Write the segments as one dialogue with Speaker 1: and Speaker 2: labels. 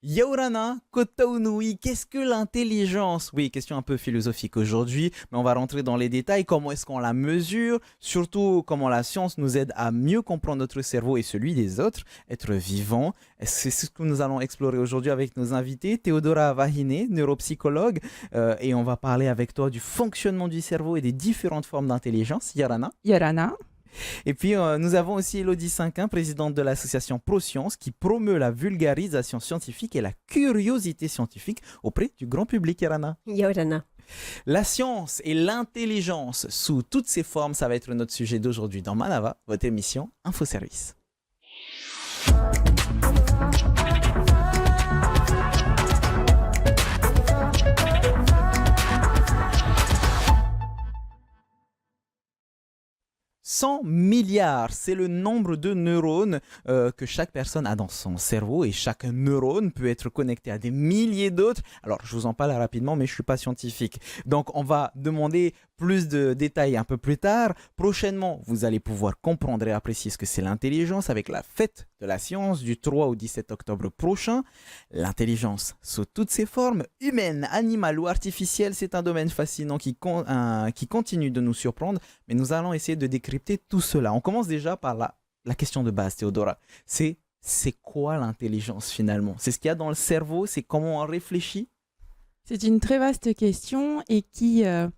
Speaker 1: Yaurana, Kotaunui, qu'est-ce que l'intelligence? Oui, question un peu philosophique aujourd'hui, mais on va rentrer dans les détails. Comment est-ce qu'on la mesure? Surtout, comment la science nous aide à mieux comprendre notre cerveau et celui des autres, être vivant. C'est ce que nous allons explorer aujourd'hui avec nos invités. Théodora Vahine, neuropsychologue, et on va parler avec toi du fonctionnement du cerveau et des différentes formes d'intelligence. Yarana.
Speaker 2: Yorana.
Speaker 1: Et puis, nous avons aussi Elodie Cinquin, présidente de l'association ProScience, qui promeut la vulgarisation scientifique et la curiosité scientifique auprès du grand public, Yarana.
Speaker 3: Yorana.
Speaker 1: La science et l'intelligence sous toutes ses formes, ça va être notre sujet d'aujourd'hui dans Manava, votre émission Infoservice. 100 milliards, c'est le nombre de neurones que chaque personne a dans son cerveau et chaque neurone peut être connecté à des milliers d'autres. Alors, je vous en parle rapidement, mais je ne suis pas scientifique. Donc, on va demander plus de détails un peu plus tard. Prochainement, vous allez pouvoir comprendre et apprécier ce que c'est l'intelligence avec la fête de la science du 3 au 17 octobre prochain. L'intelligence sous toutes ses formes, humaine, animale ou artificielle, c'est un domaine fascinant qui continue de nous surprendre, mais nous allons essayer de décrypter tout cela. On commence déjà par la question de base, Théodora. C'est quoi l'intelligence finalement? C'est ce qu'il y a dans le cerveau? C'est comment on réfléchit?
Speaker 2: C'est une très vaste question et qui a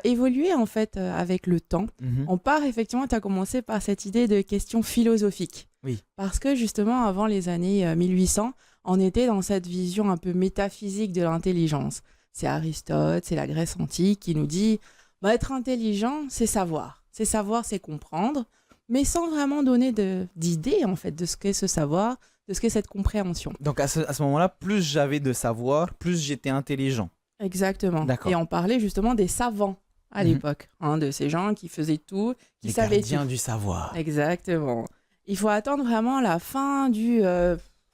Speaker 2: évolué en fait avec le temps. On part effectivement, tu as commencé par cette idée de question philosophique.
Speaker 1: Oui.
Speaker 2: Parce que justement, avant les années 1800, on était dans cette vision un peu métaphysique de l'intelligence. C'est Aristote, c'est la Grèce antique qui nous dit être intelligent, c'est savoir. C'est savoir, c'est comprendre, mais sans vraiment donner d'idée en fait de ce qu'est ce savoir, de ce qu'est cette compréhension.
Speaker 1: Donc à ce moment-là, plus j'avais de savoir, plus j'étais intelligent.
Speaker 2: Exactement.
Speaker 1: D'accord.
Speaker 2: Et on parlait justement des savants à l'époque, de ces gens qui faisaient tout, qui
Speaker 1: Les
Speaker 2: savaient
Speaker 1: gardiens
Speaker 2: tout.
Speaker 1: du savoir.
Speaker 2: Exactement. Il faut attendre vraiment la fin du,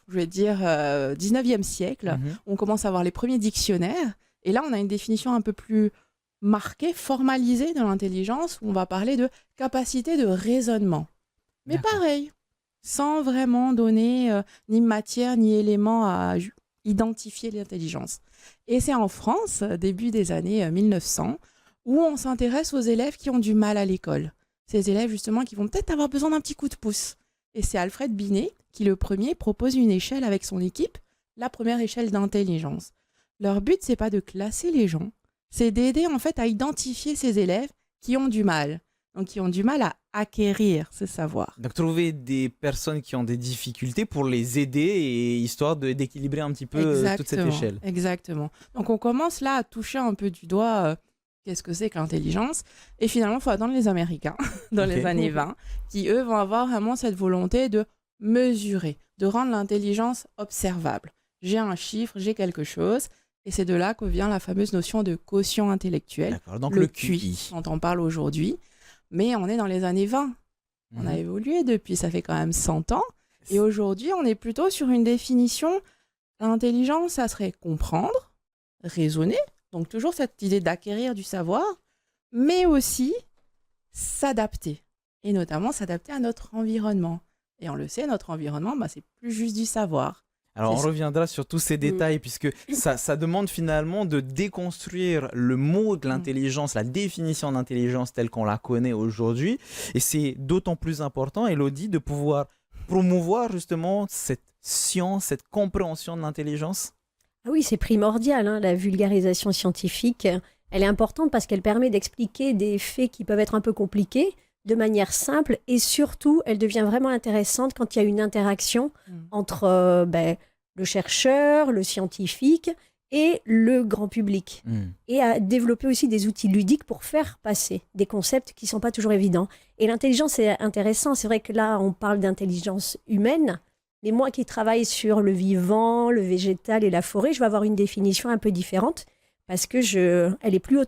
Speaker 2: 19e siècle. On commence à avoir les premiers dictionnaires. Et là, on a une définition un peu plus marquée, formalisée de l'intelligence, où on va parler de capacité de raisonnement. Mais
Speaker 1: D'accord.
Speaker 2: pareil, sans vraiment donner ni matière ni élément à identifier l'intelligence. Et c'est en France, début des années 1900, où on s'intéresse aux élèves qui ont du mal à l'école. Ces élèves, justement, qui vont peut-être avoir besoin d'un petit coup de pouce. Et c'est Alfred Binet qui, le premier, propose une échelle avec son équipe, la première échelle d'intelligence. Leur but, c'est pas de classer les gens, c'est d'aider, en fait, à identifier ces élèves qui ont du mal. Donc, qui ont du mal à acquérir ce savoir.
Speaker 1: Donc trouver des personnes qui ont des difficultés pour les aider et histoire d'équilibrer un petit peu toute cette échelle.
Speaker 2: Exactement. Donc, on commence là à toucher un peu du doigt qu'est-ce que c'est que l'intelligence. Et finalement, il faut attendre les Américains dans les années 20 qui, eux, vont avoir vraiment cette volonté de mesurer, de rendre l'intelligence observable. J'ai un chiffre, j'ai quelque chose. Et c'est de là que vient la fameuse notion de quotient intellectuel,
Speaker 1: D'accord, donc
Speaker 2: le
Speaker 1: le
Speaker 2: QI,
Speaker 1: QI.
Speaker 2: dont on parle aujourd'hui. Mais on est dans les années 20. On a évolué depuis, ça fait quand même 100 ans. Et aujourd'hui, on est plutôt sur une définition. L'intelligence, ça serait comprendre, raisonner, donc toujours cette idée d'acquérir du savoir, mais aussi s'adapter. Et notamment s'adapter à notre environnement. Et on le sait, notre environnement, c'est plus juste du savoir.
Speaker 1: Alors on reviendra sur tous ces détails puisque ça demande finalement de déconstruire le mot de l'intelligence, la définition d'intelligence telle qu'on la connaît aujourd'hui. Et c'est d'autant plus important, Elodie, de pouvoir promouvoir justement cette science, cette compréhension de l'intelligence.
Speaker 3: Ah oui, c'est primordial, la vulgarisation scientifique. Elle est importante parce qu'elle permet d'expliquer des faits qui peuvent être un peu compliqués de manière simple et surtout, elle devient vraiment intéressante quand il y a une interaction entre le chercheur, le scientifique et le grand public. Et à développer aussi des outils ludiques pour faire passer des concepts qui ne sont pas toujours évidents. Et l'intelligence, c'est intéressant. C'est vrai que là, on parle d'intelligence humaine, mais moi qui travaille sur le vivant, le végétal et la forêt, je vais avoir une définition un peu différente parce que elle est plus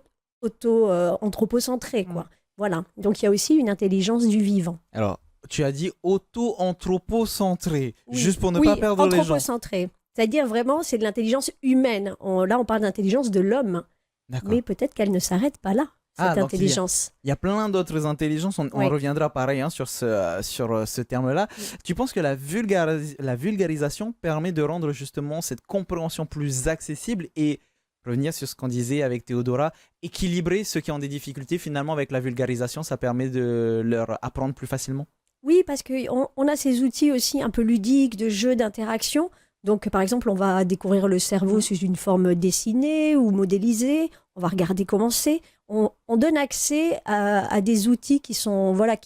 Speaker 3: anthropocentrée, quoi. Voilà, donc il y a aussi une intelligence du vivant.
Speaker 1: Alors, tu as dit auto-anthropocentré, juste pour ne pas perdre les gens.
Speaker 3: Anthropocentré, c'est-à-dire vraiment c'est de l'intelligence humaine. Là, on parle d'intelligence de l'homme, mais peut-être qu'elle ne s'arrête pas là. cette
Speaker 1: donc
Speaker 3: intelligence.
Speaker 1: il y a plein d'autres intelligences. On
Speaker 3: Oui.
Speaker 1: reviendra pareil sur ce terme-là. Tu penses que la vulgarisation permet de rendre justement cette compréhension plus accessible et revenir sur ce qu'on disait avec Théodora, équilibrer ceux qui ont des difficultés finalement avec la vulgarisation, ça permet de leur apprendre plus facilement?
Speaker 3: Oui, parce qu'on a ces outils aussi un peu ludiques, de jeux, d'interaction. Donc, par exemple, on va découvrir le cerveau sous une forme dessinée ou modélisée. On va regarder comment c'est. On donne accès à des outils qui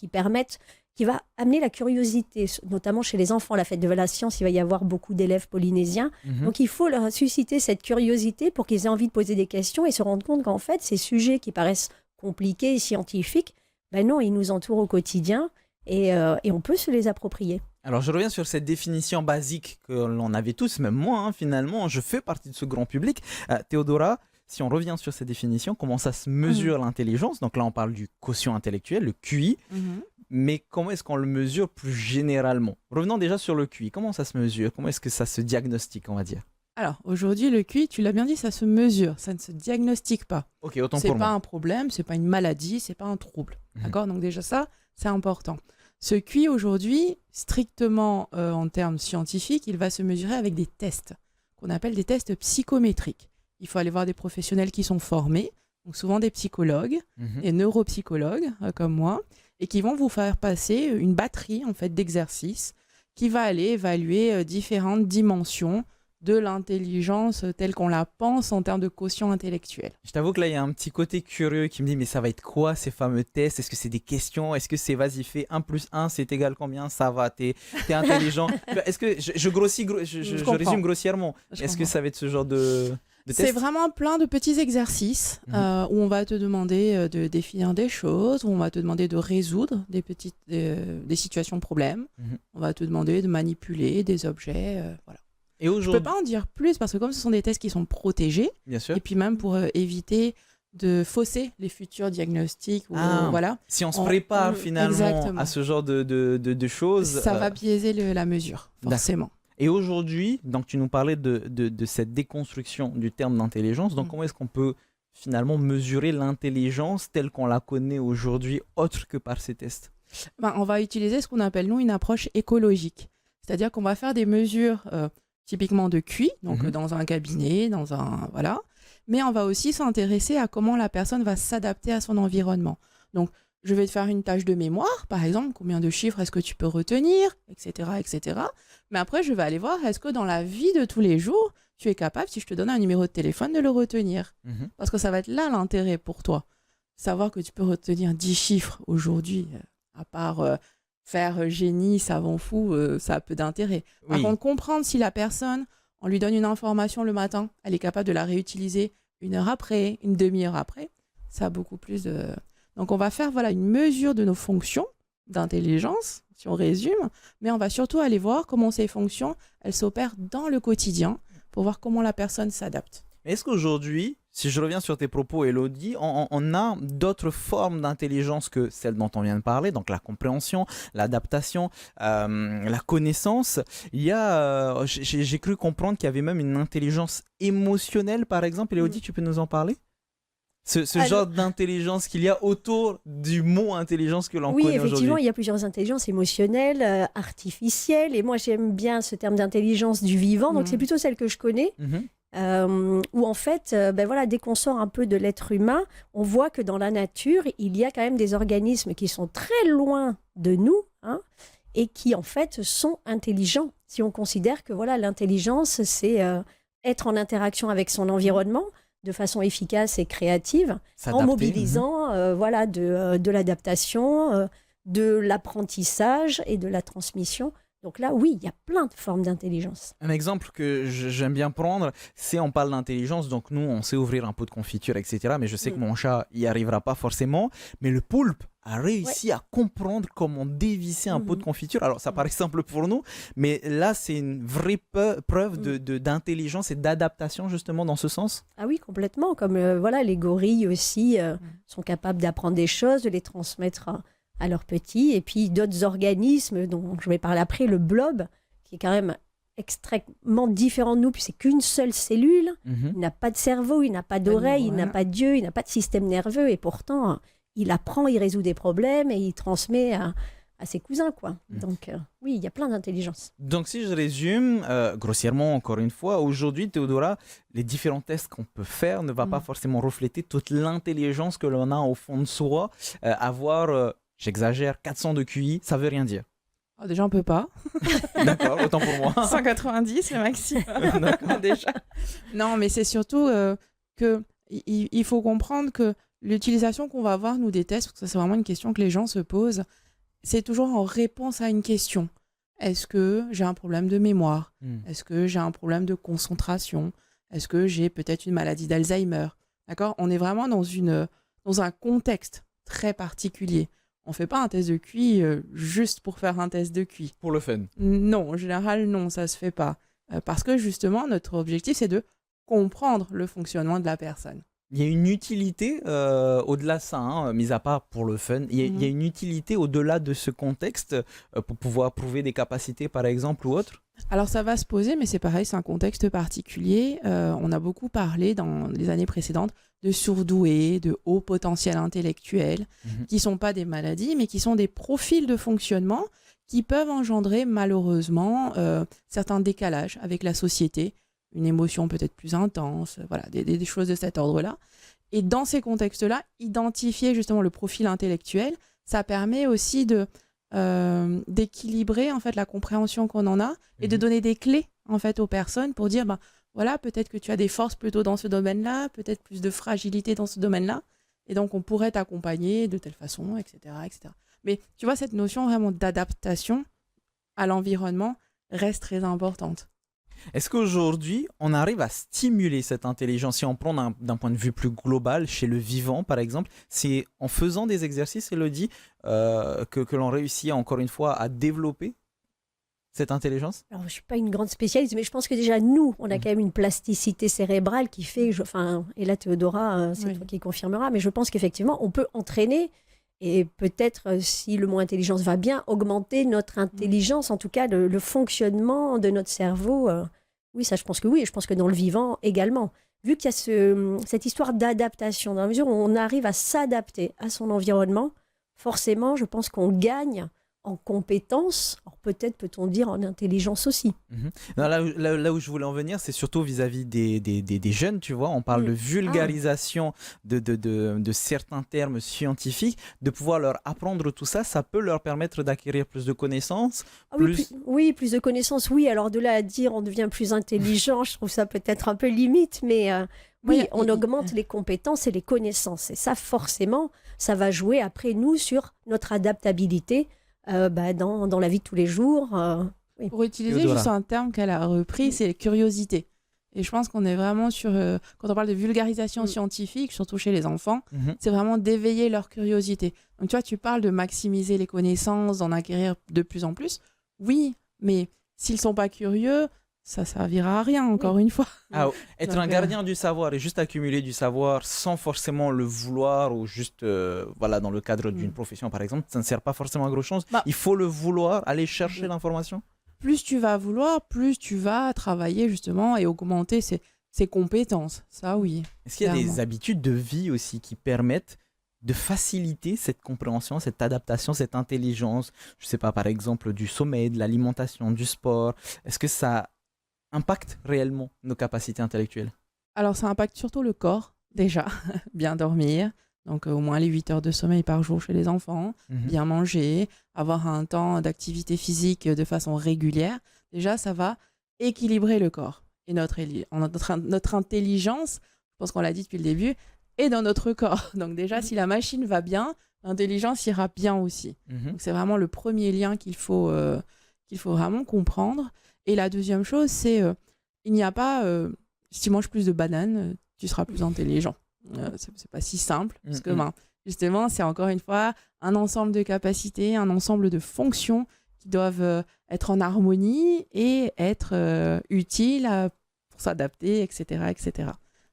Speaker 3: permettent, qui va amener la curiosité, notamment chez les enfants. La fête de la science, il va y avoir beaucoup d'élèves polynésiens. Donc, il faut leur susciter cette curiosité pour qu'ils aient envie de poser des questions et se rendre compte qu'en fait, ces sujets qui paraissent compliqués et scientifiques, ben non, ils nous entourent au quotidien. Et on peut se les approprier.
Speaker 1: Alors je reviens sur cette définition basique que l'on avait tous, même moi finalement, je fais partie de ce grand public. Théodora, si on revient sur cette définition, comment ça se mesure l'intelligence? Donc là on parle du quotient intellectuel, le QI, mais comment est-ce qu'on le mesure plus généralement? Revenons déjà sur le QI, comment ça se mesure? Comment est-ce que ça se diagnostique, on va dire?
Speaker 2: Alors, aujourd'hui, le QI, tu l'as bien dit, ça se mesure, ça ne se diagnostique pas.
Speaker 1: Ok, autant
Speaker 2: C'est
Speaker 1: pour
Speaker 2: pas
Speaker 1: moi.
Speaker 2: un problème, c'est pas une maladie, c'est pas un trouble. D'accord? Donc déjà ça, c'est important. Ce QI aujourd'hui, strictement en termes scientifiques, il va se mesurer avec des tests qu'on appelle des tests psychométriques. Il faut aller voir des professionnels qui sont formés, donc souvent des psychologues, des neuropsychologues comme moi, et qui vont vous faire passer une batterie en fait d'exercices qui va aller évaluer différentes dimensions de l'intelligence telle qu'on la pense en termes de quotient intellectuel.
Speaker 1: Je t'avoue que là, il y a un petit côté curieux qui me dit, mais ça va être quoi ces fameux tests? Est-ce que c'est des questions? Est-ce que c'est, vas-y, fais 1 + 1, c'est égal combien? Ça va, t'es intelligent. Est-ce que, je grossis, je résume grossièrement. Est-ce que ça va être ce genre de test?
Speaker 2: C'est vraiment plein de petits exercices où on va te demander de définir des choses, où on va te demander de résoudre des situations problèmes. On va te demander de manipuler des objets, voilà.
Speaker 1: Et
Speaker 2: Je ne
Speaker 1: aujourd'hui,
Speaker 2: peux pas en dire plus parce que comme ce sont des tests qui sont protégés,
Speaker 1: bien sûr.
Speaker 2: et puis même pour éviter de fausser les futurs diagnostics, ou, voilà,
Speaker 1: Si on se prépare finalement
Speaker 2: exactement.
Speaker 1: à ce genre de choses.
Speaker 2: ça va biaiser la mesure, forcément.
Speaker 1: Et aujourd'hui, donc tu nous parlais de cette déconstruction du terme d'intelligence. Donc comment est-ce qu'on peut finalement mesurer l'intelligence telle qu'on la connaît aujourd'hui, autre que par ces tests?
Speaker 2: On va utiliser ce qu'on appelle, nous, une approche écologique. C'est-à-dire qu'on va faire des mesures typiquement de QI, donc dans un cabinet, voilà. Mais on va aussi s'intéresser à comment la personne va s'adapter à son environnement. Donc, je vais te faire une tâche de mémoire, par exemple, combien de chiffres est-ce que tu peux retenir, etc., etc. Mais après, je vais aller voir, est-ce que dans la vie de tous les jours, tu es capable, si je te donne un numéro de téléphone, de le retenir? Parce que ça va être là l'intérêt pour toi. Savoir que tu peux retenir 10 chiffres aujourd'hui, à part faire génie, savant fou, ça a peu d'intérêt. Par contre, comprendre si la personne, on lui donne une information le matin, elle est capable de la réutiliser 1 heure après, une demi-heure après, ça a beaucoup plus de... Donc, on va faire une mesure de nos fonctions d'intelligence, si on résume, mais on va surtout aller voir comment ces fonctions, elles s'opèrent dans le quotidien pour voir comment la personne s'adapte.
Speaker 1: Mais est-ce qu'aujourd'hui, si je reviens sur tes propos, Elodie, on a d'autres formes d'intelligence que celles dont on vient de parler, donc la compréhension, l'adaptation, la connaissance. Il y a, j'ai cru comprendre qu'il y avait même une intelligence émotionnelle, par exemple. Elodie, tu peux nous en parler? Ce genre d'intelligence qu'il y a autour du mot intelligence que l'on connaît aujourd'hui.
Speaker 3: Oui, effectivement, il y a plusieurs intelligences émotionnelles, artificielles, et moi j'aime bien ce terme d'intelligence du vivant, donc c'est plutôt celle que je connais. Où en fait, dès qu'on sort un peu de l'être humain, on voit que dans la nature, il y a quand même des organismes qui sont très loin de nous, et qui en fait sont intelligents. Si on considère que l'intelligence, c'est être en interaction avec son environnement de façon efficace et créative, en mobilisant de l'adaptation, de l'apprentissage et de la transmission. Donc là, oui, il y a plein de formes d'intelligence.
Speaker 1: Un exemple que j'aime bien prendre, c'est on parle d'intelligence, donc nous, on sait ouvrir un pot de confiture, etc. Mais je sais que mon chat n'y arrivera pas forcément. Mais le poulpe a réussi à comprendre comment dévisser un pot de confiture. Alors, ça paraît simple pour nous, mais là, c'est une vraie preuve d'intelligence et d'adaptation, justement, dans ce sens.
Speaker 3: Ah oui, complètement. Comme les gorilles aussi sont capables d'apprendre des choses, de les transmettre à leurs petits. Et puis d'autres organismes dont je vais parler après, le blob, qui est quand même extrêmement différent de nous, puis c'est qu'une seule cellule.
Speaker 1: Mhm.
Speaker 3: Il n'a pas de cerveau, il n'a pas d'oreille, il n'a pas d'yeux, il n'a pas de système nerveux, et pourtant, il apprend, il résout des problèmes et il transmet à ses cousins, quoi. Donc, oui, il y a plein d'intelligence.
Speaker 1: Donc, si je résume, grossièrement, encore une fois, aujourd'hui, Théodora, les différents tests qu'on peut faire ne vont pas forcément refléter toute l'intelligence que l'on a au fond de soi. Avoir, j'exagère, 400 de QI, ça veut rien dire.
Speaker 2: Oh, déjà, on peut pas.
Speaker 1: D'accord, autant pour moi.
Speaker 2: 190, le maximum.
Speaker 1: D'accord.
Speaker 2: Déjà. Non, mais c'est surtout que il faut comprendre que l'utilisation qu'on va avoir, nous, des tests, parce que ça, c'est vraiment une question que les gens se posent, c'est toujours en réponse à une question. Est-ce que j'ai un problème de mémoire ? Est-ce que j'ai un problème de concentration ? Est-ce que j'ai peut-être une maladie d'Alzheimer ? D'accord ? On est vraiment dans un contexte très particulier. On ne fait pas un test de QI juste pour faire un test de QI.
Speaker 1: Pour le fun.
Speaker 2: Non, en général, non, ça ne se fait pas. Parce que justement, notre objectif, c'est de comprendre le fonctionnement de la personne.
Speaker 1: Il y a une utilité au-delà de ça, hein, mis à part pour le fun, il y a une utilité au-delà de ce contexte pour pouvoir prouver des capacités, par exemple, ou autre.
Speaker 2: Alors ça va se poser, mais c'est pareil, c'est un contexte particulier. On a beaucoup parlé dans les années précédentes de surdoués, de hauts potentiels intellectuels, qui ne sont pas des maladies, mais qui sont des profils de fonctionnement qui peuvent engendrer malheureusement certains décalages avec la société, une émotion peut-être plus intense, voilà, des choses de cet ordre-là. Et dans ces contextes-là, identifier justement le profil intellectuel, ça permet aussi d'équilibrer en fait la compréhension qu'on en a et de donner des clés en fait aux personnes pour dire voilà, peut-être que tu as des forces plutôt dans ce domaine-là, peut-être plus de fragilité dans ce domaine-là, et donc on pourrait t'accompagner de telle façon, etc., etc. Mais tu vois, cette notion vraiment d'adaptation à l'environnement reste très importante.
Speaker 1: Est-ce qu'aujourd'hui, on arrive à stimuler cette intelligence, si on prend d'un point de vue plus global, chez le vivant par exemple, c'est en faisant des exercices, Elodie, que l'on réussit encore une fois à développer cette intelligence?
Speaker 3: Alors, je ne suis pas une grande spécialiste, mais je pense que déjà, nous, on a quand même une plasticité cérébrale qui fait, et là, Théodora, c'est toi qui confirmera, mais je pense qu'effectivement, on peut entraîner et peut-être, si le mot intelligence va bien, augmenter notre intelligence, en tout cas le fonctionnement de notre cerveau. Oui, ça, je pense que oui, et je pense que dans le vivant également. Vu qu'il y a cette histoire d'adaptation, dans la mesure où on arrive à s'adapter à son environnement, forcément, je pense qu'on gagne en compétences, alors peut-être peut-on dire en intelligence aussi.
Speaker 1: Non, là où je voulais en venir, c'est surtout vis-à-vis des jeunes, tu vois, on parle de vulgarisation de certains termes scientifiques, de pouvoir leur apprendre tout ça, ça peut leur permettre d'acquérir plus de connaissances.
Speaker 3: Plus de connaissances, oui, alors de là à dire on devient plus intelligent, je trouve ça peut-être un peu limite, mais on augmente les compétences et les connaissances, et ça forcément, ça va jouer après nous sur notre adaptabilité dans la vie de tous les jours.
Speaker 2: Pour utiliser juste un terme qu'elle a repris, c'est curiosité. Et je pense qu'on est vraiment sur, quand on parle de vulgarisation scientifique, surtout chez les enfants, c'est vraiment d'éveiller leur curiosité. Donc tu vois, tu parles de maximiser les connaissances, d'en acquérir de plus en plus. Oui, mais s'ils ne sont pas curieux, ça servira à rien, encore une fois.
Speaker 1: Être un gardien du savoir et juste accumuler du savoir sans forcément le vouloir ou juste dans le cadre d'une profession par exemple, ça ne sert pas forcément à grand chose. Il faut le vouloir, aller chercher l'information.
Speaker 2: Plus tu vas vouloir, plus tu vas travailler justement et augmenter ses compétences. Ça, oui.
Speaker 1: Est-ce qu'il y a des habitudes de vie aussi qui permettent de faciliter cette compréhension, cette adaptation, cette intelligence? Je ne sais pas, par exemple, du sommeil, de l'alimentation, du sport. Est-ce que ça impacte réellement nos capacités intellectuelles?
Speaker 2: Alors, ça impacte surtout le corps, déjà. Bien dormir, donc au moins les 8 heures de sommeil par jour chez les enfants, bien manger, avoir un temps d'activité physique de façon régulière. Déjà, ça va équilibrer le corps. Et notre intelligence, je pense qu'on l'a dit depuis le début, est dans notre corps. Donc déjà, si la machine va bien, l'intelligence ira bien aussi. Donc c'est vraiment le premier lien qu'il faut vraiment comprendre. Et la deuxième chose, c'est il n'y a pas si tu manges plus de bananes, tu seras plus intelligent. C'est pas si simple, parce que justement, c'est encore une fois un ensemble de capacités, un ensemble de fonctions qui doivent être en harmonie et être utiles pour s'adapter, etc., etc.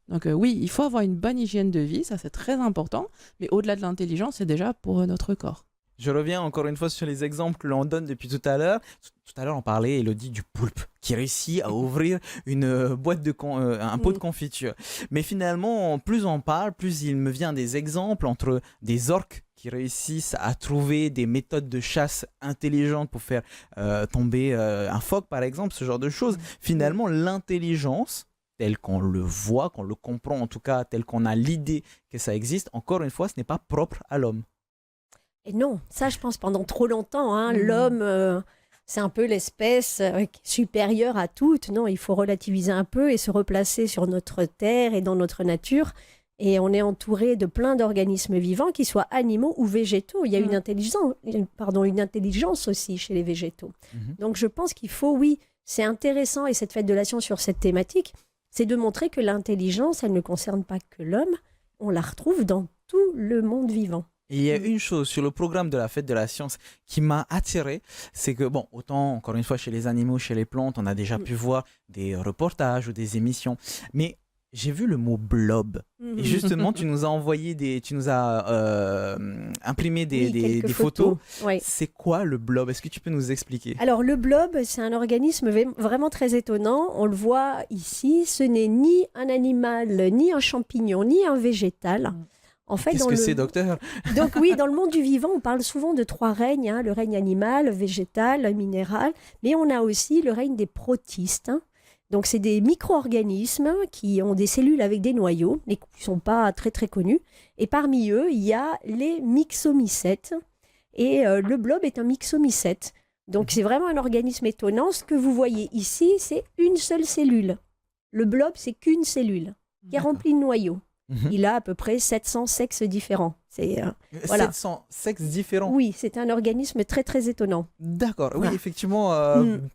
Speaker 2: Donc oui, il faut avoir une bonne hygiène de vie, ça c'est très important, mais au-delà de l'intelligence, c'est déjà pour notre corps.
Speaker 1: Je reviens encore une fois sur les exemples que l'on donne depuis tout à l'heure. Tout à l'heure, on parlait, Elodie, du poulpe qui réussit à ouvrir une boîte un pot de confiture. Mais finalement, plus on parle, plus il me vient des exemples entre des orques qui réussissent à trouver des méthodes de chasse intelligentes pour faire tomber un phoque, par exemple, ce genre de choses. Finalement, l'intelligence, tel qu'on le voit, qu'on le comprend, en tout cas, tel qu'on a l'idée que ça existe, encore une fois, ce n'est pas propre à l'homme.
Speaker 3: Et non, ça je pense pendant trop longtemps, hein, l'homme, c'est un peu l'espèce supérieure à toutes. Non, il faut relativiser un peu et se replacer sur notre terre et dans notre nature. Et on est entouré de plein d'organismes vivants, qu'ils soient animaux ou végétaux. Il y a une intelligence aussi chez les végétaux. Donc je pense qu'il faut, oui, c'est intéressant, et cette fête de la science sur cette thématique, c'est de montrer que l'intelligence, elle ne concerne pas que l'homme, on la retrouve dans tout le monde vivant.
Speaker 1: Et il y a une chose sur le programme de la fête de la science qui m'a attiré, c'est que, bon, autant, encore une fois, chez les animaux, chez les plantes, on a déjà pu voir des reportages ou des émissions, mais j'ai vu le mot blob. Et justement, tu nous as imprimé des photos.
Speaker 3: Oui.
Speaker 1: C'est quoi le blob? Est-ce que tu peux nous expliquer?
Speaker 3: Alors, le blob, c'est un organisme vraiment très étonnant. On le voit ici, ce n'est ni un animal, ni un champignon, ni un végétal. En fait,
Speaker 1: Qu'est-ce que c'est, docteur?
Speaker 3: Donc oui, dans le monde du vivant, on parle souvent de 3 règnes, hein, le règne animal, végétal, minéral, mais on a aussi le règne des protistes. Hein. Donc c'est des micro-organismes qui ont des cellules avec des noyaux, mais qui ne sont pas très très connus. Et parmi eux, il y a les myxomycètes. Et le blob est un myxomycète. Donc c'est vraiment un organisme étonnant. Ce que vous voyez ici, c'est une seule cellule. Le blob, c'est qu'une cellule qui est remplie de noyaux. Il a à peu près 700 sexes différents. C'est, voilà.
Speaker 1: 700 sexes différents?
Speaker 3: Oui, c'est un organisme très très étonnant.
Speaker 1: D'accord, oui, effectivement,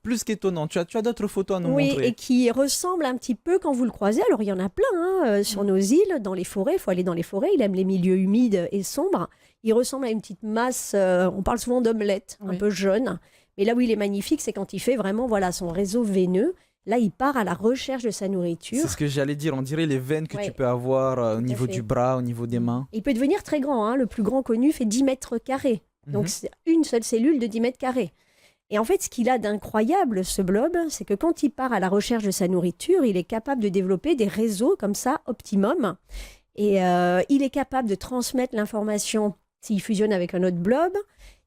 Speaker 1: plus qu'étonnant. Tu as d'autres photos à nous montrer?
Speaker 3: Oui, et qui ressemble un petit peu quand vous le croisez. Alors il y en a plein hein, sur nos îles, dans les forêts. Il faut aller dans les forêts. Il aime les milieux humides et sombres. Il ressemble à une petite masse, on parle souvent d'omelette, un peu jaune. Mais là où il est magnifique, c'est quand il fait vraiment son réseau veineux. Là, il part à la recherche de sa nourriture.
Speaker 1: C'est ce que j'allais dire. On dirait les veines que tu peux avoir au niveau du bras, au niveau des mains.
Speaker 3: Il peut devenir très grand. Hein. Le plus grand connu fait 10 mètres carrés. Donc, c'est une seule cellule de 10 mètres carrés. Et en fait, ce qu'il a d'incroyable, ce blob, c'est que quand il part à la recherche de sa nourriture, il est capable de développer des réseaux comme ça, optimum. Et il est capable de transmettre l'information s'il fusionne avec un autre blob.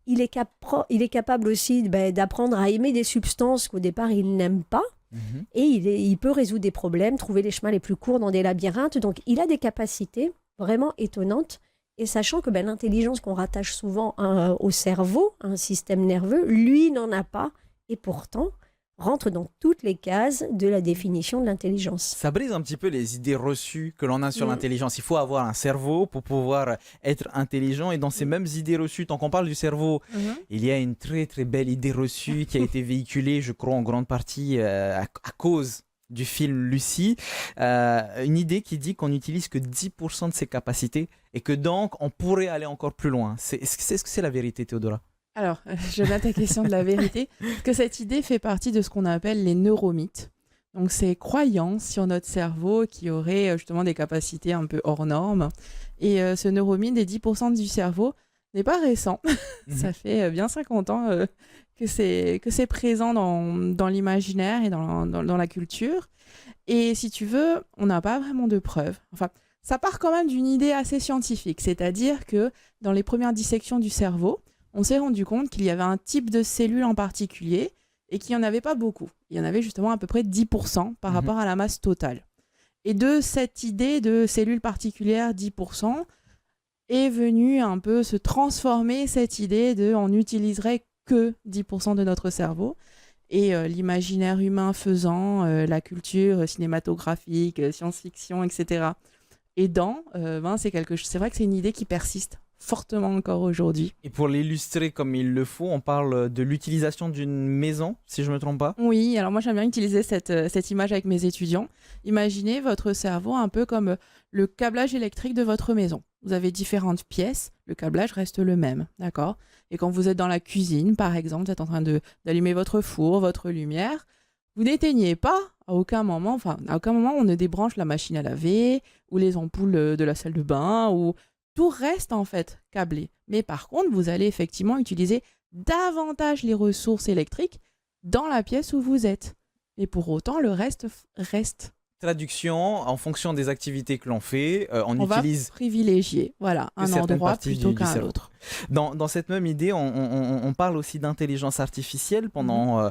Speaker 3: Il est capable aussi d'apprendre à aimer des substances qu'au départ, il n'aime pas. Et il peut résoudre des problèmes, trouver les chemins les plus courts dans des labyrinthes. Donc, il a des capacités vraiment étonnantes. Et sachant que l'intelligence qu'on rattache souvent au cerveau, à un système nerveux, lui n'en a pas. Et pourtant, rentre dans toutes les cases de la définition de l'intelligence.
Speaker 1: Ça brise un petit peu les idées reçues que l'on a sur l'intelligence. Il faut avoir un cerveau pour pouvoir être intelligent. Et dans ces mêmes idées reçues, tant qu'on parle du cerveau, il y a une très très belle idée reçue qui a été véhiculée, je crois, en grande partie à cause du film Lucie. Une idée qui dit qu'on n'utilise que 10% de ses capacités et que donc on pourrait aller encore plus loin. Est-ce que c'est la vérité, Théodora?
Speaker 2: Alors, je viens à ta question de la vérité, que cette idée fait partie de ce qu'on appelle les neuromythes. Donc, ces croyances sur notre cerveau qui aurait justement des capacités un peu hors normes. Et ce neuromythe des 10% du cerveau n'est pas récent. Ça fait bien 50 ans que c'est présent dans l'imaginaire et dans la culture. Et si tu veux, on n'a pas vraiment de preuves. Enfin, ça part quand même d'une idée assez scientifique. C'est-à-dire que dans les premières dissections du cerveau, on s'est rendu compte qu'il y avait un type de cellule en particulier et qu'il n'y en avait pas beaucoup. Il y en avait justement à peu près 10% par rapport à la masse totale. Et de cette idée de cellules particulières 10% est venue un peu se transformer cette idée de on n'utiliserait que 10% de notre cerveau. Et l'imaginaire humain faisant, la culture cinématographique, science-fiction, etc. aidant, c'est vrai que c'est une idée qui persiste fortement encore aujourd'hui.
Speaker 1: Et pour l'illustrer comme il le faut, on parle de l'utilisation d'une maison, si je ne me trompe pas.
Speaker 2: Oui, alors moi j'aime bien utiliser cette image avec mes étudiants. Imaginez votre cerveau un peu comme le câblage électrique de votre maison. Vous avez différentes pièces, le câblage reste le même, d'accord? Et quand vous êtes dans la cuisine, par exemple, vous êtes en train d'allumer votre four, votre lumière, vous n'éteignez pas à aucun moment on ne débranche la machine à laver ou les ampoules de la salle de bain ou tout reste en fait câblé. Mais par contre, vous allez effectivement utiliser davantage les ressources électriques dans la pièce où vous êtes. Et pour autant, le reste reste.
Speaker 1: Traduction, en fonction des activités que l'on fait, on
Speaker 2: va
Speaker 1: utilise
Speaker 2: privilégier un endroit plutôt qu'un autre.
Speaker 1: Dans cette même idée, on parle aussi d'intelligence artificielle pendant,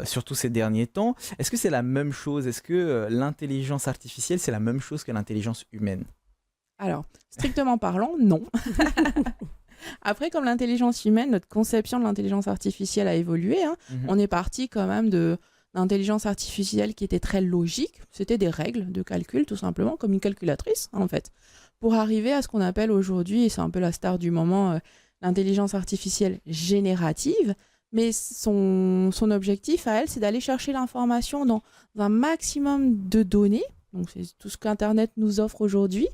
Speaker 1: surtout ces derniers temps. Est-ce que c'est la même chose? Est-ce que l'intelligence artificielle, c'est la même chose que l'intelligence humaine?
Speaker 2: Alors, strictement parlant, non. Après, comme l'intelligence humaine, notre conception de l'intelligence artificielle a évolué. On est parti quand même d'intelligence artificielle qui était très logique. C'était des règles de calcul, tout simplement, comme une calculatrice, en fait. Pour arriver à ce qu'on appelle aujourd'hui, et c'est un peu la star du moment, l'intelligence artificielle générative. Mais son objectif à elle, c'est d'aller chercher l'information dans un maximum de données. Donc, c'est tout ce qu'Internet nous offre aujourd'hui.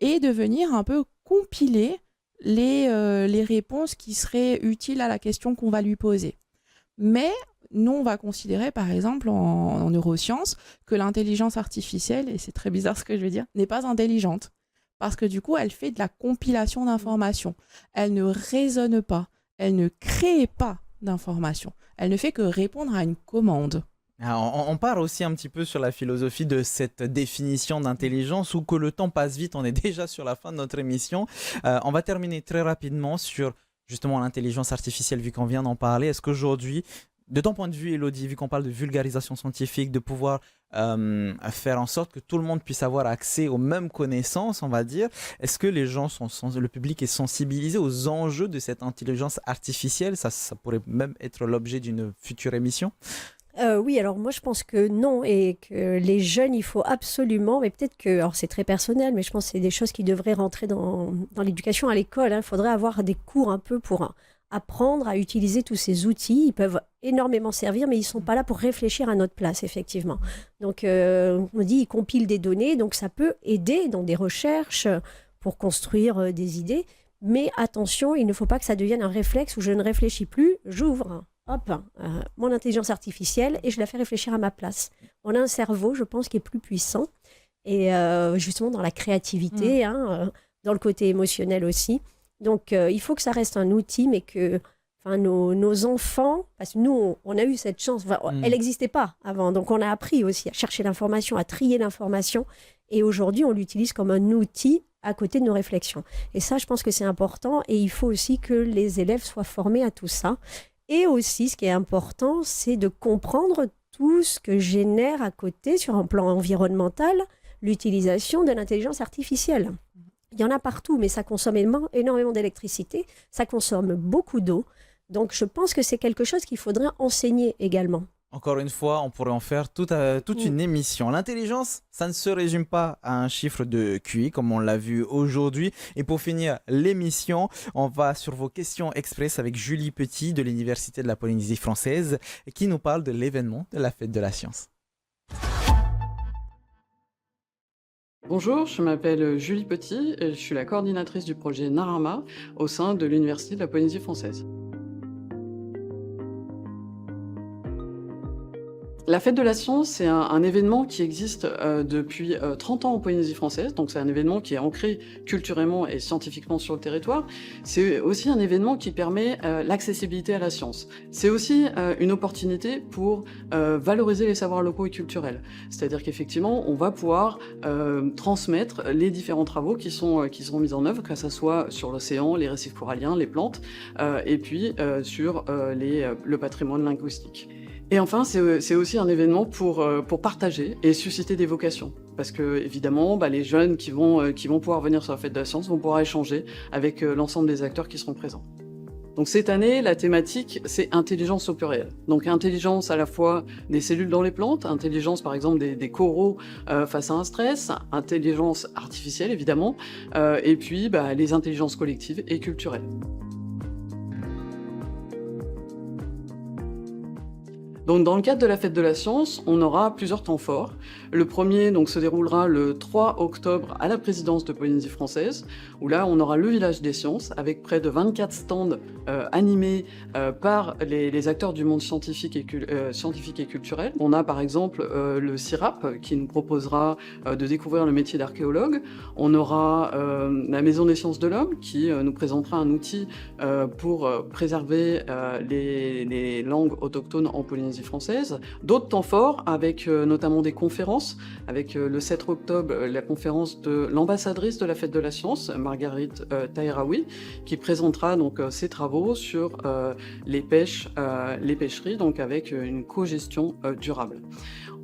Speaker 2: Et de venir un peu compiler les réponses qui seraient utiles à la question qu'on va lui poser. Mais nous, on va considérer, par exemple, en neurosciences, que l'intelligence artificielle, et c'est très bizarre ce que je veux dire, n'est pas intelligente. Parce que du coup, elle fait de la compilation d'informations. Elle ne raisonne pas. Elle ne crée pas d'informations. Elle ne fait que répondre à une commande.
Speaker 1: Alors, on part aussi un petit peu sur la philosophie de cette définition d'intelligence, où que le temps passe vite, on est déjà sur la fin de notre émission. On va terminer très rapidement sur justement l'intelligence artificielle, vu qu'on vient d'en parler. Est-ce qu'aujourd'hui, de ton point de vue, Elodie, vu qu'on parle de vulgarisation scientifique, de pouvoir faire en sorte que tout le monde puisse avoir accès aux mêmes connaissances, on va dire, est-ce que les gens le public est sensibilisé aux enjeux de cette intelligence artificielle? Ça pourrait même être l'objet d'une future émission.
Speaker 3: Oui, alors moi je pense que non, et que les jeunes, il faut absolument, mais peut-être que, alors c'est très personnel, mais je pense que c'est des choses qui devraient rentrer dans l'éducation à l'école. Il faudrait avoir des cours un peu pour apprendre à utiliser tous ces outils. Ils peuvent énormément servir, mais ils ne sont pas là pour réfléchir à notre place, effectivement. Donc on dit, ils compilent des données, donc ça peut aider dans des recherches pour construire des idées. Mais attention, il ne faut pas que ça devienne un réflexe où je ne réfléchis plus, j'ouvre mon intelligence artificielle et je la fais réfléchir à ma place. On a un cerveau, je pense, qui est plus puissant, et justement dans la créativité, dans le côté émotionnel aussi. Donc il faut que ça reste un outil, mais que nos enfants, parce que nous on a eu cette chance, elle n'existait pas avant, donc on a appris aussi à chercher l'information, à trier l'information, et aujourd'hui on l'utilise comme un outil à côté de nos réflexions. Et ça, je pense que c'est important, et il faut aussi que les élèves soient formés à tout ça. Et aussi, ce qui est important, c'est de comprendre tout ce que génère à côté, sur un plan environnemental, l'utilisation de l'intelligence artificielle. Il y en a partout, mais ça consomme énormément d'électricité, ça consomme beaucoup d'eau. Donc, je pense que c'est quelque chose qu'il faudrait enseigner également.
Speaker 1: Encore une fois, on pourrait en faire toute une émission. L'intelligence, ça ne se résume pas à un chiffre de QI, comme on l'a vu aujourd'hui. Et pour finir l'émission, on va sur vos questions express avec Julie Petit de l'Université de la Polynésie française, qui nous parle de l'événement de la Fête de la Science.
Speaker 4: Bonjour, je m'appelle Julie Petit et je suis la coordinatrice du projet Narama au sein de l'Université de la Polynésie française. La Fête de la Science, c'est un événement qui existe depuis 30 ans en Polynésie française, donc c'est un événement qui est ancré culturellement et scientifiquement sur le territoire. C'est aussi un événement qui permet l'accessibilité à la science. C'est aussi une opportunité pour valoriser les savoirs locaux et culturels. C'est-à-dire qu'effectivement, on va pouvoir transmettre les différents travaux qui seront mis en œuvre, que ce soit sur l'océan, les récifs coralliens, les plantes, et puis sur le patrimoine linguistique. Et enfin, c'est aussi un événement pour partager et susciter des vocations. Parce que, évidemment, les jeunes qui vont pouvoir venir sur la Fête de la Science vont pouvoir échanger avec l'ensemble des acteurs qui seront présents. Donc cette année, la thématique, c'est intelligence au pluriel. Donc intelligence à la fois des cellules dans les plantes, intelligence par exemple des coraux face à un stress, intelligence artificielle évidemment, et puis les intelligences collectives et culturelles. Donc, dans le cadre de la Fête de la Science, on aura plusieurs temps forts. Le premier se déroulera le 3 octobre à la présidence de Polynésie française, où là, on aura le village des sciences, avec près de 24 stands animés par les acteurs du monde scientifique et culturel. On a par exemple le CIRAP, qui nous proposera de découvrir le métier d'archéologue. On aura la Maison des sciences de l'homme, qui nous présentera un outil pour préserver les langues autochtones en Polynésie française. D'autres temps forts avec notamment des conférences, avec le 7 octobre la conférence de l'ambassadrice de la Fête de la Science, Marguerite Taïraoui, qui présentera ses travaux sur les pêcheries, donc avec une cogestion durable.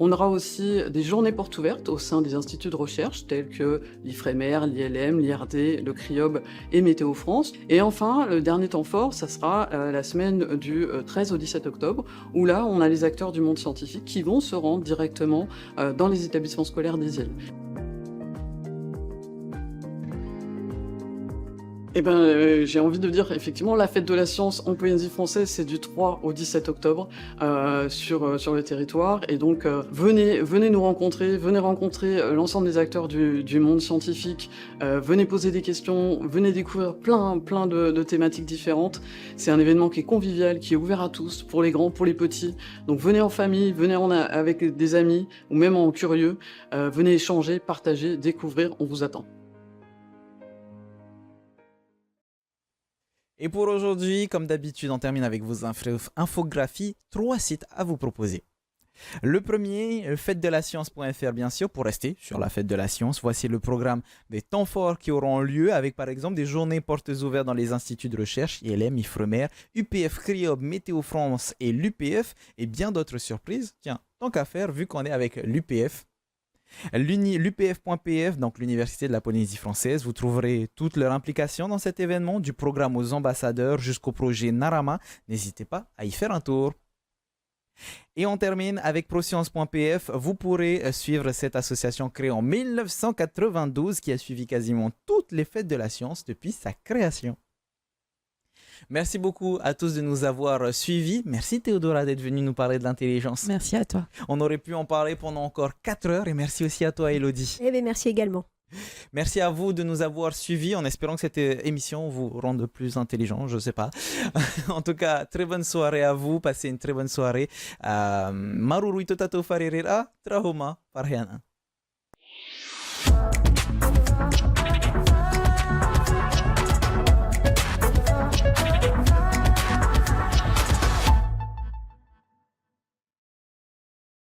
Speaker 4: On aura aussi des journées portes ouvertes au sein des instituts de recherche tels que l'IFREMER, l'ILM, l'IRD, le CRIOB et Météo France. Et enfin, le dernier temps fort, ça sera la semaine du 13 au 17 octobre, où là, on a les acteurs du monde scientifique qui vont se rendre directement dans les établissements scolaires des îles. J'ai envie de dire, effectivement, la Fête de la Science en Polynésie française, c'est du 3 au 17 octobre sur le territoire. Et donc, venez nous rencontrer, venez rencontrer l'ensemble des acteurs du monde scientifique, venez poser des questions, venez découvrir plein de thématiques différentes. C'est un événement qui est convivial, qui est ouvert à tous, pour les grands, pour les petits. Donc, venez en famille, venez avec des amis, ou même en curieux. Venez échanger, partager, découvrir, on vous attend.
Speaker 1: Et pour aujourd'hui, comme d'habitude, on termine avec vos infographies. 3 sites à vous proposer. Le premier, fête-de-la-science.fr bien sûr, pour rester sur la fête de la science. Voici le programme des temps forts qui auront lieu avec par exemple des journées portes ouvertes dans les instituts de recherche, ILM, IFREMER, UPF, CRIOB, Météo France et l'UPF et bien d'autres surprises. Tiens, tant qu'à faire, vu qu'on est avec l'UPF, l'UPF.pf, donc l'Université de la Polynésie française, vous trouverez toute leur implication dans cet événement, du programme aux ambassadeurs jusqu'au projet Narama. N'hésitez pas à y faire un tour. Et on termine avec proscience.pf. Vous pourrez suivre cette association créée en 1992 qui a suivi quasiment toutes les fêtes de la science depuis sa création. Merci beaucoup à tous de nous avoir suivis. Merci Théodora d'être venue nous parler de l'intelligence.
Speaker 2: Merci à toi.
Speaker 1: On aurait pu en parler pendant encore 4 heures et merci aussi à toi Elodie.
Speaker 3: Eh bien, merci également.
Speaker 1: Merci à vous de nous avoir suivis en espérant que cette émission vous rende plus intelligent, je ne sais pas. En tout cas, très bonne soirée à vous, passez une très bonne soirée. Maruru itotato farerera, trahoma farheana.